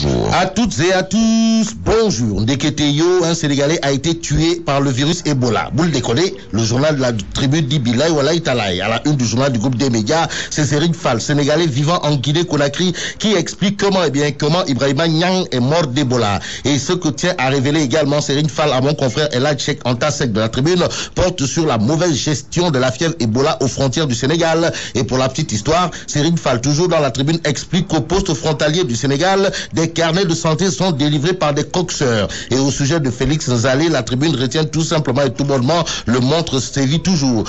bonjour. À toutes et à tous, bonjour. Ndeketeyo, un Sénégalais a été tué par le virus Ebola. Boule décollé, le journal de la tribu dit Bilay Walay Talay. À la une du journal du groupe des médias, c'est Serigne Fall, Sénégalais vivant en Guinée-Conakry, qui explique comment Ibrahima Niang est mort d'Ebola. Et ce que tient à révéler également Serigne Fall à mon confrère Elad Cheikh Antasek de la tribune porte sur la mauvaise gestion de la fièvre Ebola aux frontières du Sénégal. Et pour la petite histoire, Serigne Fall, toujours dans la tribune, explique qu'au poste frontalier du Sénégal, des carnets de santé sont délivrés par des coxeurs. Et au sujet de Félix Nzalé, la tribune retient tout simplement et tout bonnement le montre sévit toujours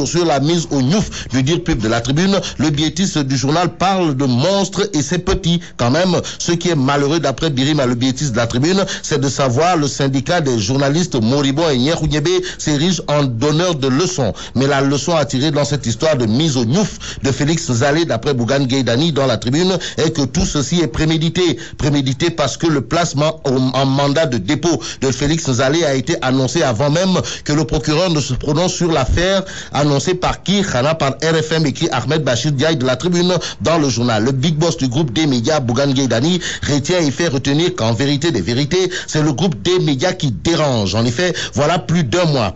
sur la mise au gnouf du dire pub de la tribune. Le biétiste du journal parle de monstres et c'est petit. Quand même, ce qui est malheureux d'après Birima, le biétiste de la tribune, c'est de savoir le syndicat des journalistes moribonds et Nyerhouniébé s'érige en donneur de leçons. Mais la leçon à tirer dans cette histoire de mise au gnouf de Félix Nzalé, d'après Bougane Gueye Dany dans la tribune, est que tout ceci est prémédité parce que le placement en mandat de dépôt de Félix Nzalé a été annoncé avant même que le procureur ne se prononce sur l'affaire, annoncé par qui? Par RFM, écrit Ahmed Bachir Diaye de la tribune dans le journal. Le big boss du groupe des médias, Bougane Gueye Dany, retient et fait retenir qu'en vérité des vérités, c'est le groupe des médias qui dérange. En effet, voilà plus d'un mois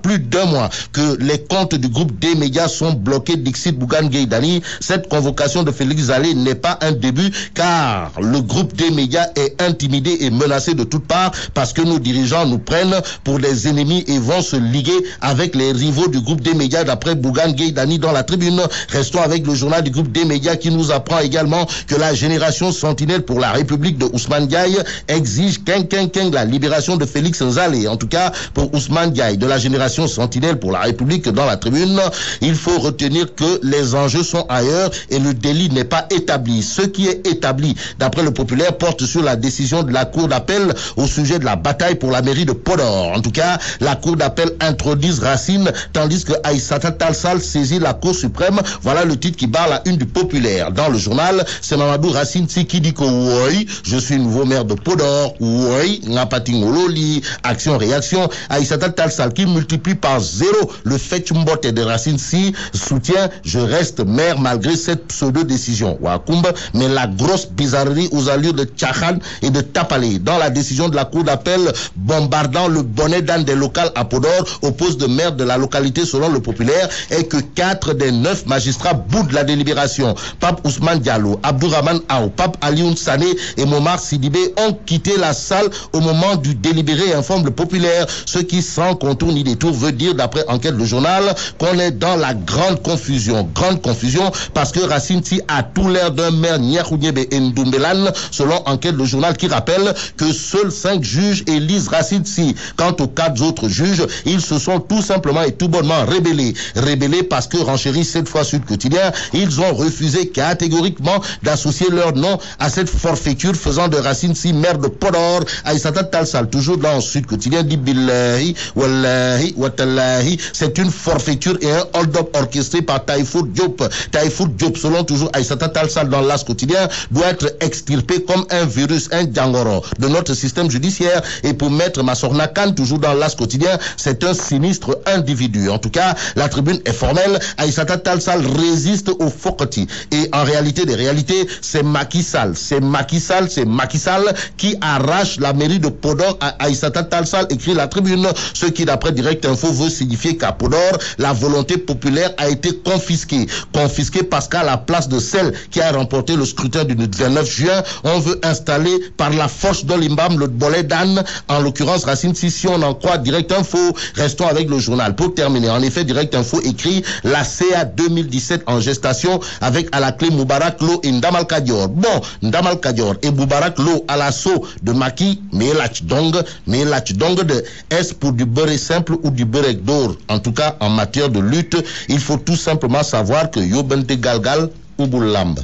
que les comptes du groupe des médias sont bloqués, dixit Bougane Gueye Dany. Cette convocation de Félix Nzalé n'est pas un début, car le groupe des médias est intimidé et menacé de toutes parts parce que nos dirigeants nous prennent pour des ennemis et vont se liguer avec les rivaux du groupe des médias, d'après Bougane Gueye Dany dans la tribune. Restons avec le journal du groupe des médias qui nous apprend également que la génération sentinelle pour la République de Ousmane Diaye exige la libération de Félix Nzalé. En tout cas, pour Ousmane Diaye de la génération sentinelle pour la République dans la tribune, il faut retenir que les enjeux sont ailleurs et le délit n'est pas établi. Ce qui est établi, d'après le populaire, porte sur la décision de la Cour d'appel au sujet de la bataille pour la mairie de Podor. En tout cas, la Cour d'appel introduit Racine, tandis que Aïssata Tall Sall saisit la Cour suprême. Voilà le titre qui barre la une du populaire. Dans le journal, c'est Mamadou Racine qui dit que oui, je suis nouveau maire de Podor, oui, Ngapatingololi, action-réaction. Aïssata Tall Sall qui multiplie par 0 le fait Mbote de Racine si soutient, je reste maire malgré cette pseudo-décision. Wakumba, mais la grosse bizarrerie aux allures de Tchakhan et de Tapalé dans la décision de la Cour d'appel bombardant le bonnet d'âne des locales à Podor au poste de maire de la localité selon le populaire est que 4 des 9 magistrats boudent la délibération. Pape Ousmane Diallo, Abdourahmane Aou, Pape Alioune Sané et Momar Sidibé ont quitté la salle au moment du délibéré, informe le populaire, ce qui sans contour ni détour veut dire d'après enquête le journal qu'on est dans la grande confusion parce que Racine Sy a tout l'air d'un maire Nyerhouniébé et Ndoumbelane selon enquête le journal qui rappelle que seuls 5 juges élisent Racine Sy. Quant aux 4 autres juges, ils se sont tout simplement et tout bonnement rebellés parce que renchéris cette fois Sud Quotidien, ils ont refusé catégoriquement d'associer leur nom à cette forfaiture faisant de Racine Sy maire de Podor. Aïssata Tall Sall, toujours dans Sud Quotidien, dit billahi, wallahi, watallahi, c'est une forfaiture et un hold-up orchestré par Taïfour Diop. Taïfour Diop, selon toujours Aïssata Tall Sall dans l'As Quotidien, doit être extirpé comme un virus, un djangoro de notre système judiciaire. Et pour Maître Massorna Khan, toujours dans l'As Quotidien, c'est un sinistre individu. En tout cas, la tribune est formelle. Aïssata Tall Sall résiste au Fokoti. Et en réalité des réalités, c'est Macky Sall qui arrache la mairie de Podor à Aïssata Tall Sall, écrit la tribune. Ce qui, d'après Direct Info, veut signifier qu'à Podor, la volonté populaire a été confisquée parce qu'à la place de celle qui a remporté le scrutin du 29 juin, on veut installer par la force de l'imbam le bollet d'âne, en l'occurrence Racine Sy, si on en croit Direct Info. Restons avec le journal. Pour terminer, en effet, Direct Info écrit la CA 2017 en gestation avec à la clé Moubarak Lo et Ndamal Kadior. Bon, Ndamal Kadior et Moubarak Lo à l'assaut de Macky, mais lach dong de est-ce pour du beurre simple ou du beurre d'or? En tout cas, en matière de lutte, il faut tout simplement savoir que Yobente Galgal ou Boulamb.